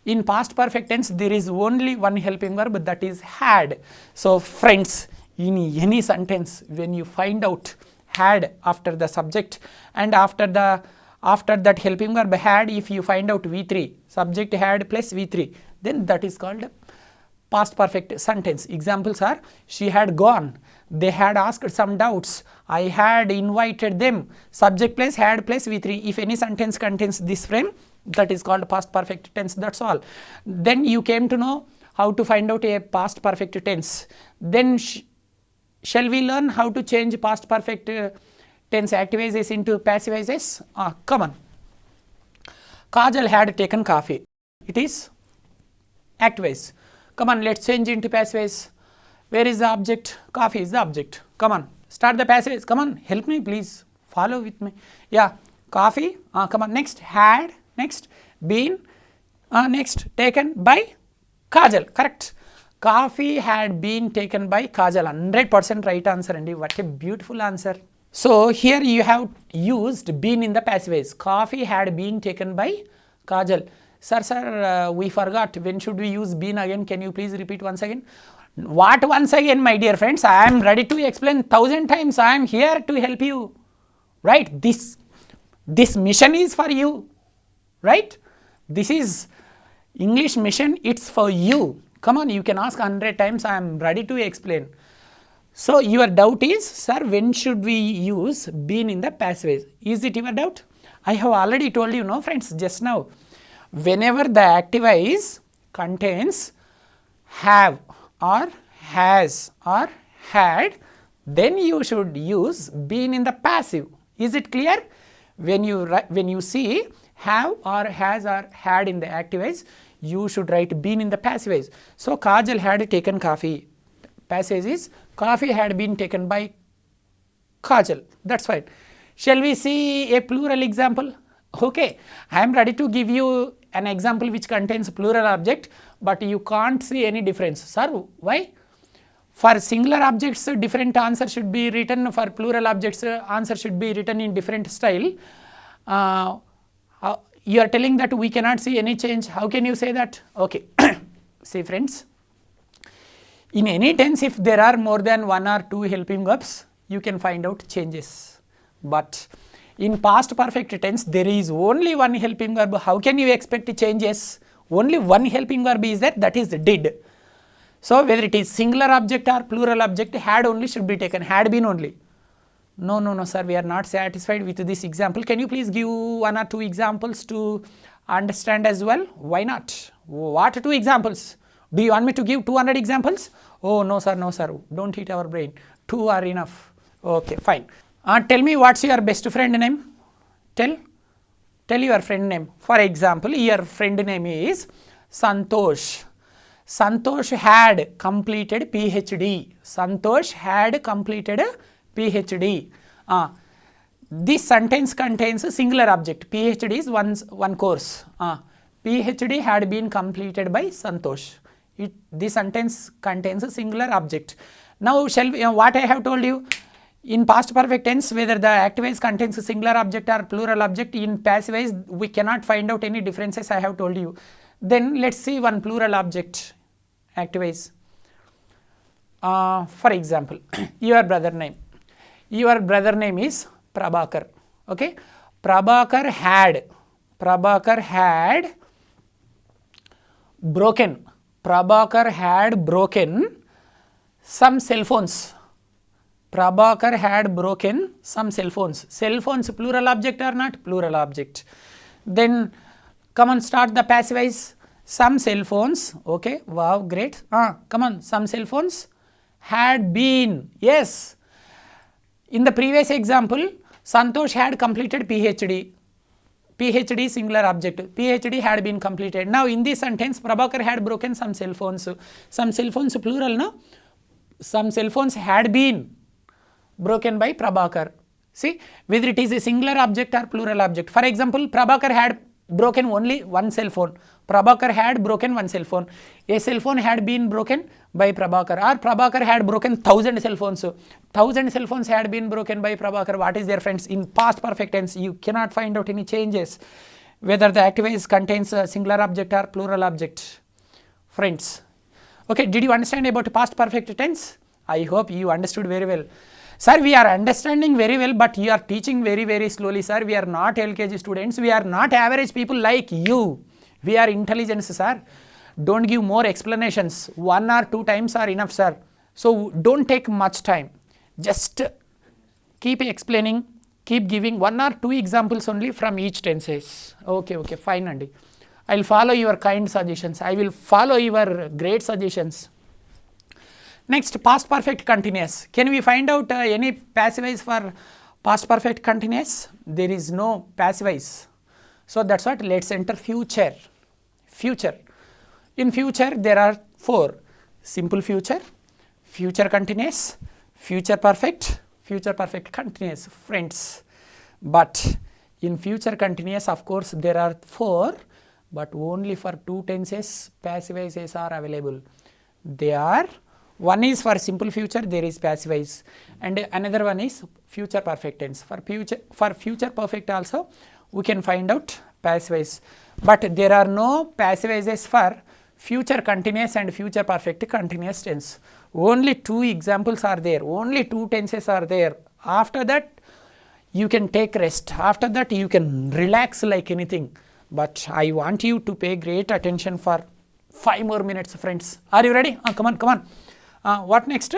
In past perfect tense, there is only one helping verb, that is had. So, friends, in any sentence, when you find out had after the subject and after that helping verb had, if you find out V3, subject had plus V3, then that is called past perfect sentence. Examples are: she had gone, they had asked some doubts, I had invited them. Subject plus had plus V3. If any sentence contains this frame, that is called past perfect tense. That's all. Then you came to know how to find out a past perfect tense. Then shall we learn how to change past perfect tense active voices into passive voices? Come on. Kajal had taken coffee. It is active voice. Come on, let's change into passive voice. Where is the object? Coffee is the object. Come on, start the passive voice. Come on, help me please. Follow with me. Yeah, coffee. Come on, next had, next been, next taken by Kajal. Correct. Coffee had been taken by Kajal. 100% right answer, and what a beautiful answer. So here you have used been in the passive voice. Coffee had been taken by Kajal. Sir, we forgot. When should we use been again? Can you please repeat once again? What once again, my dear friends? I am ready to explain 1000 times. I am here to help you. Right? This mission is for you. Right? This is English mission. It's for you. Come on, you can ask 100 times. I am ready to explain. So your doubt is, sir, when should we use been in the passive voice? Is it your doubt? I have already told you, no friends, just now. Whenever the active voice contains have or has or had, then you should use been in the passive. Is it clear? When you see have or has or had in the active voice, you should write been in the passive voice. So Kajal had taken coffee. Passive is coffee had been taken by Kajal. That's fine. Shall we see a plural example? Okay, I am ready to give you an example which contains plural object, but you can't see any difference. Sir, why? For singular objects, different answer should be written. For plural objects, answer should be written in different style. You are telling that we cannot see any change. How can you say that? Okay. See friends, in any tense, if there are more than one or two helping verbs, you can find out changes. But in past perfect tense, there is only one helping verb. How can you expect changes? Only one helping verb is there, that is did. So whether it is singular object or plural object, had only should be taken, had been only. No, sir, we are not satisfied with this example. Can you please give one or two examples to understand as well? Why not? What two examples? Do you want me to give 200 examples? Oh, no, sir, don't hit our brain. 2 are enough. Okay, fine. Tell me, what's your best friend name? Tell your friend name. For example, your friend name is Santosh. Santosh had completed PhD. Santosh had completed PhD. This sentence contains a singular object. PhD is one course. PhD had been completed by Santosh. This sentence contains a singular object. Now, what I have told you? In past perfect tense, whether the active voice contains a singular object or plural object, in passive voice, we cannot find out any differences, I have told you. Then let's see one plural object, active voice. For example, your brother name. Your brother name is Prabhakar. Okay, Prabhakar had broken some cell phones. Prabhakar had broken some cell phones. Cell phones plural object or not? Plural object. Then come on, start the passivize. Some cell phones. Okay, wow, great. Come on, some cell phones had been. Yes. In the previous example, Santosh had completed PhD. PhD singular object. PhD had been completed. Now in this sentence, Prabhakar had broken some cell phones. Some cell phones plural, no? Some cell phones had been broken by Prabhakar. See, whether it is a singular object or plural object. For example, Prabhakar had broken only one cell phone. Prabhakar had broken one cell phone. A cell phone had been broken by Prabhakar, or Prabhakar had broken 1000 cell phones. 1000 cell phones had been broken by Prabhakar. What is there, friends? In past perfect tense, you cannot find out any changes, whether the activise contains a singular object or plural object. Friends, okay, did you understand about past perfect tense? I hope you understood very well. Sir, we are understanding very well, but you are teaching very, very slowly, sir. We are not LKG students. We are not average people like you. We are intelligence, sir. Don't give more explanations. 1 or 2 times are enough, sir. So don't take much time. Just keep explaining, keep giving 1 or 2 examples only from each tenses. Okay, okay, fine, Andy. I will follow your kind suggestions. I will follow your great suggestions. Next, past perfect continuous. Can we find out any passivize for past perfect continuous? There is no passivize. So that's what. Let's enter future. Future. In future, there are 4: simple future, future continuous, future perfect continuous, friends. But in future continuous, of course, there are 4, but only for 2 tenses passivises are available. They are, one is for simple future, there is passivize, and another one is future perfect tense. For future perfect also, we can find out passivize, but there are no passivises for future continuous and future perfect continuous tense. Only 2 examples are there, only 2 tenses are there. After that, you can take rest. After that, you can relax like anything. But I want you to pay great attention for 5 more minutes, friends. Are you ready? Come on, come on. What next?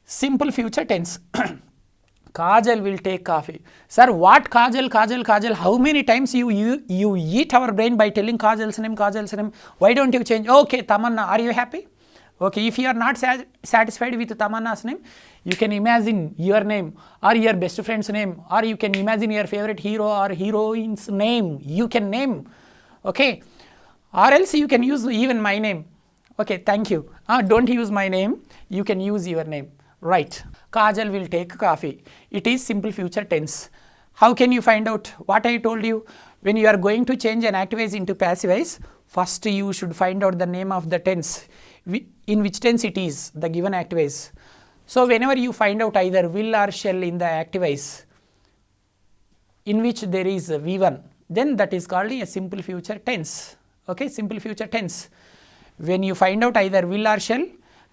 Simple future tense. Kajal will take coffee. Sir, what Kajal, Kajal, Kajal? How many times you eat our brain by telling Kajal's name, Kajal's name? Why don't you change? Okay, Tamanna, are you happy? Okay, if you are not satisfied with Tamanna's name, you can imagine your name or your best friend's name, or you can imagine your favorite hero or heroine's name. You can name. Okay, or else you can use even my name. Okay, thank you. Don't use my name. You can use your name. Right. Kajal will take coffee. It is simple future tense. How can you find out? What I told you, when you are going to change an activise into passivize, first you should find out the name of the tense, in which tense it is, the given activise. So whenever you find out either will or shall in the activise, in which there is V1, then that is called a simple future tense. Okay, simple future tense. When you find out either will or shall,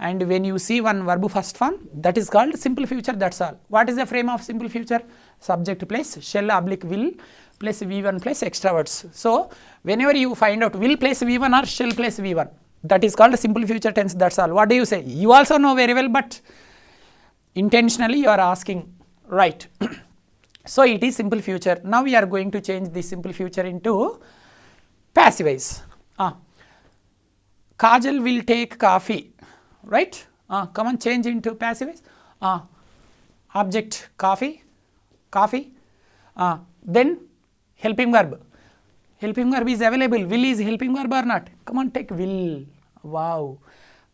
and when you see one verb first form, that is called simple future, that's all. What is the frame of simple future? Subject plus shall oblique will plus V1 plus extra words. So whenever you find out will plus V1 or shall plus V1, that is called simple future tense, that's all. What do you say? You also know very well, but intentionally you are asking, right? So it is simple future. Now we are going to change this simple future into passivize. Kajal will take coffee. Right? Come on, change into passivize. Object coffee, coffee. Then helping verb. Helping verb is available. Will is helping verb or not? Come on, take will. Wow.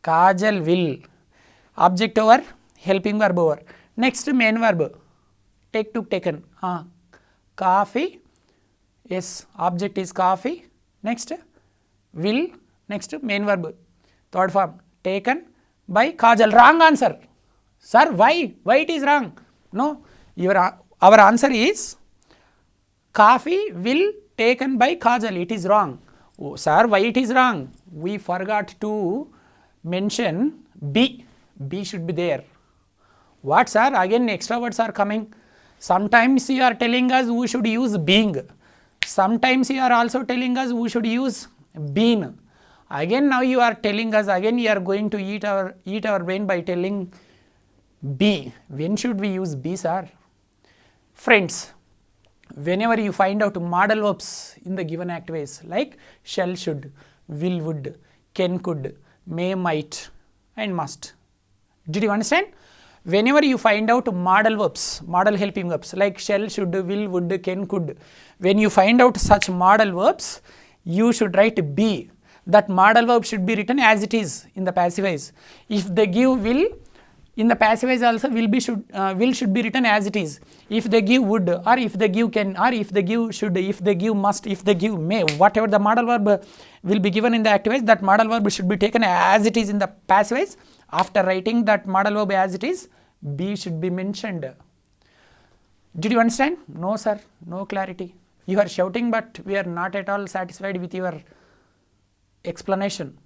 Kajal will. Object over, helping verb over. Next, main verb. Take, took, taken. Coffee. Yes, object is coffee. Next, will. Next, main verb. Third form. Taken by Kajal. Wrong answer. Sir, why? Why it is wrong? No, our answer is coffee will taken by Kajal. It is wrong. Oh, sir, why it is wrong? We forgot to mention B. be should be there. What sir? Again extra words are coming. Sometimes you are telling us we should use being. Sometimes you are also telling us we should use been. Again now you are telling us, again you are going to eat our brain by telling be. When should we use be, sir? Friends, whenever you find out modal verbs in the given activities like shall, should, will, would, can, could, may, might and must. Did you understand? Whenever you find out modal verbs, modal helping verbs like shall, should, will, would, can, could, when you find out such modal verbs, you should write be. That modal verb should be written as it is in the passive voice. If they give will, in the passive voice also will should be written as it is. If they give would, or if they give can, or if they give should, if they give must, if they give may, whatever the modal verb will be given in the active voice, that modal verb should be taken as it is in the passive voice. After writing that modal verb as it is, be should be mentioned. Did you understand? No sir, no clarity. You are shouting, but we are not at all satisfied with your explanation.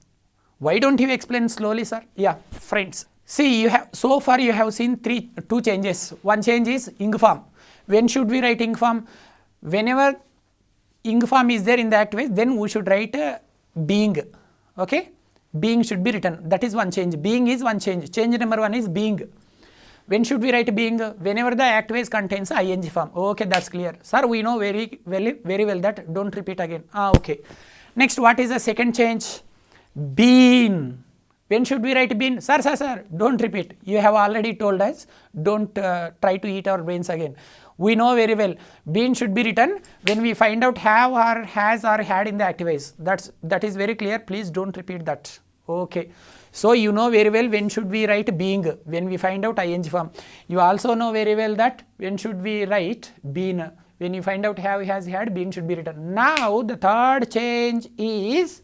Why don't you explain slowly, sir? Yeah, friends. See, so far you have seen two changes. One change is ing form. When should we write ing form? Whenever ing form is there in the active voice, then we should write being. Okay? Being should be written. That is one change. Being is one change. Change number one is being. When should we write being? Whenever the active voice contains ing form. Okay, that's clear. Sir, we know very well that. Don't repeat again. Okay. Next, what is the second change? Been. When should we write been? Sir, don't repeat. You have already told us. Don't try to eat our brains again. We know very well. Been should be written when we find out have or has or had in the active voice. That is very clear. Please don't repeat that. Okay. So you know very well when should we write being, when we find out ing form. You also know very well that when should we write been, when you find out have, has, had, been should be written. Now the third change is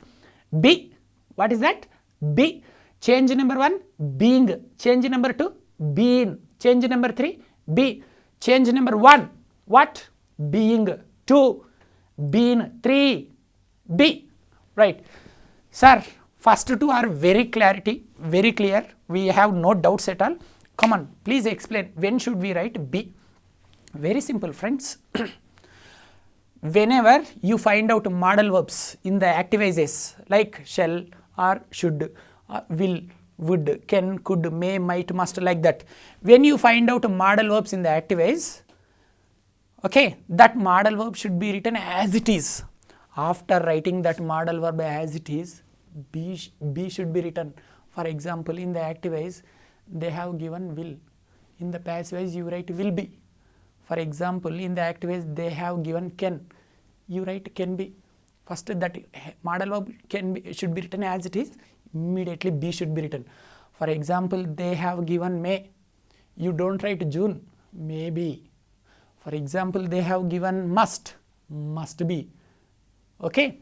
be. What is that? Be. Change number one, being. Change number two, been. Change number three, be. Change number one, what? Being. Two, been. Three, be. Right. Sir, first two are very clear. We have no doubts at all. Come on, please explain. When should we write be? Very simple, friends. Whenever you find out modal verbs in the active voices like shall or should, will, would, can, could, may, might, must, like that. When you find out modal verbs in the active voice, okay, that modal verb should be written as it is. After writing that modal verb as it is, be should be written. For example, in the active voice, they have given will. In the passive voice, you write will be. For example, in the active voice, they have given can. You write can be. First, that modal verb should be written as it is. Immediately, be should be written. For example, they have given may. You don't write June. Maybe. For example, they have given must be. Okay.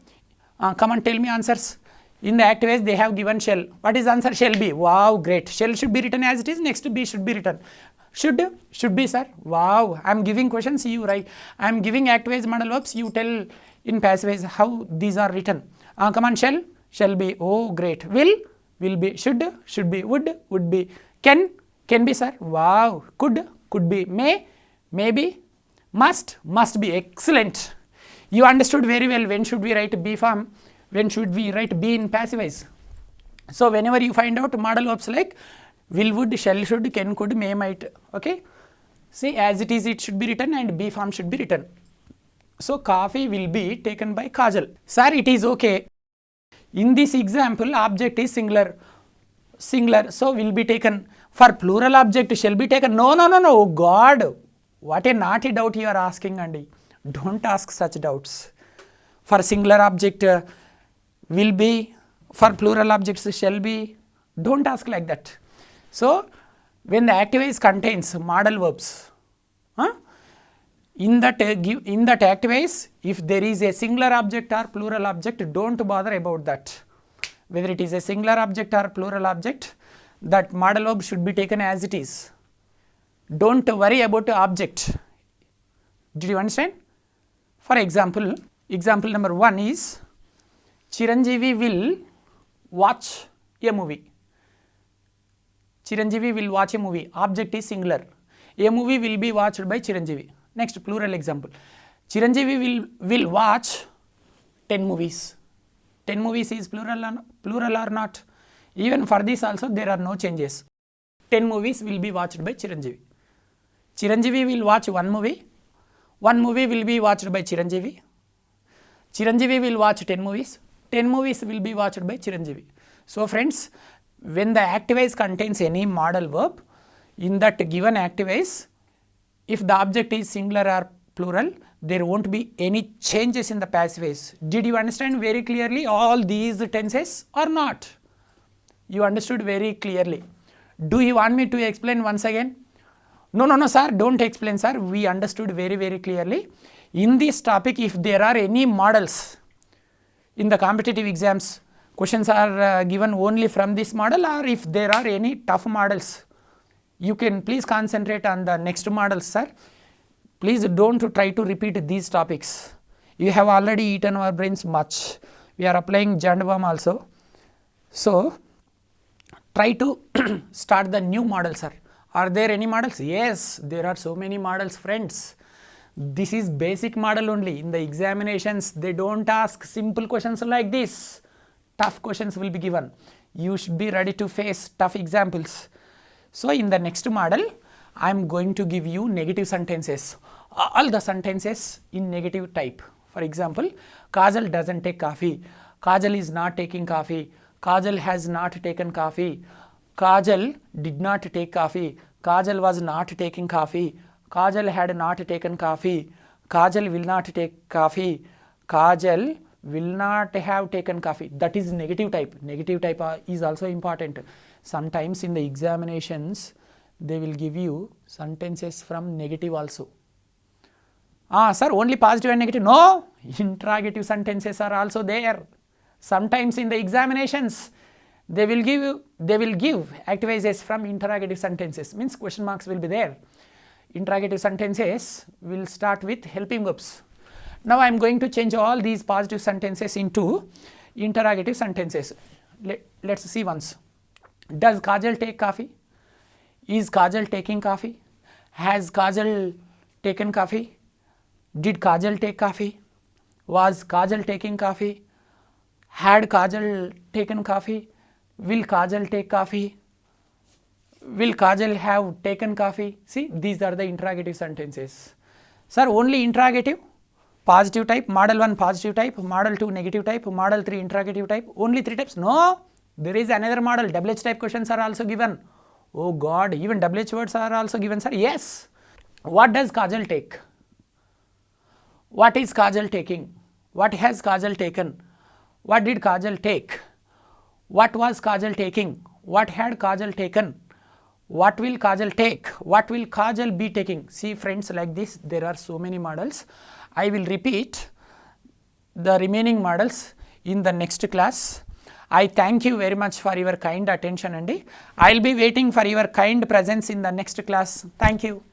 Come on, tell me answers. In the active voice, they have given shall. What is answer? Shall be. Wow, great. Shall should be written as it is. Next, be should be written. Should be, sir. Wow. I am giving questions, you write. I am giving active voice modal verbs. You tell in passive voice how these are written. Come on, shall be. Oh, great. Will be. Should be. Would be. Can be, sir. Wow. Could be. May be. Must be. Excellent. You understood very well. When should we write be form? When should we write be in passive voice? So whenever you find out modal verbs like will, would, shall, should, can, could, may, might. Okay. See, as it is, it should be written and be form should be written. So coffee will be taken by Kajal. Sir, it is okay. In this example, object is singular. So will be taken. For plural object shall be taken. No. Oh God. What a naughty doubt you are asking, Andy. Don't ask such doubts. For singular object will be. For plural objects shall be. Don't ask like that. So when the active voice contains modal verbs, in that active voice, if there is a singular object or plural object, don't bother about that. Whether it is a singular object or plural object, that modal verb should be taken as it is. Don't worry about the object. Did you understand? For example number one is Chiranjeevi will watch a movie. Chiranjeevi will watch a movie. Object is singular. A movie will be watched by Chiranjeevi. Next, plural example. Chiranjeevi will watch 10 movies. 10 movies is plural or not? Even for this also there are no changes. 10 movies will be watched by Chiranjeevi. Chiranjeevi will watch one movie. One movie will be watched by Chiranjeevi. Chiranjeevi will watch 10 movies. 10 movies will be watched by Chiranjeevi. So friends, when the active-wise contains any modal verb, in that given active-wise, if the object is singular or plural, there won't be any changes in the passive-wise. Did you understand very clearly all these tenses or not? You understood very clearly. Do you want me to explain once again? No sir, don't explain sir, we understood very clearly. In this topic, if there are any models in the competitive exams, questions are given only from this model, or if there are any tough models, you can please concentrate on the next models sir. Please don't try to repeat these topics. You have already eaten our brains much. We are applying 𝗳𝗏 also. So try to start the new model sir. Are there any models? Yes, there are so many models friends. This is basic model only. In the examinations, they don't ask simple questions like this. Tough questions will be given. You should be ready to face tough examples. So in the next model, I am going to give you negative sentences. All the sentences in negative type. For example, Kajal doesn't take coffee. Kajal is not taking coffee. Kajal has not taken coffee. Kajal did not take coffee. Kajal was not taking coffee. Kajal had not taken coffee. Kajal will not take coffee. Kajal will not have taken coffee. That is negative type. Negative type is also important. Sometimes in the examinations, they will give you sentences from negative also. Sir, only positive and negative? No, interrogative sentences are also there. Sometimes in the examinations, they will give active-wise from interrogative sentences, means question marks will be there. Interrogative sentences will start with helping verbs. Now I am going to change all these positive sentences into interrogative sentences. Let's see once. Does Kajal take coffee? Is Kajal taking coffee? Has Kajal taken coffee? Did Kajal take coffee? Was Kajal taking coffee? Had Kajal taken coffee? Will Kajal take coffee? Will Kajal have taken coffee? See, these are the interrogative sentences. Sir, only interrogative, positive type, model 1 positive type, model 2 negative type, model 3 interrogative type, only 3 types? No, there is another model. 𝗹H type questions are also given. Oh God, even 𝗹H words are also given, sir. Yes. What does Kajal take? What is Kajal taking? What has Kajal taken? What did Kajal take? What was Kajal taking? What had Kajal taken? What will Kajal take? What will Kajal be taking? See friends, like this there are so many models. I will repeat the remaining models in the next class. I thank you very much for your kind attention, and I will be waiting for your kind presence in the next class. Thank you.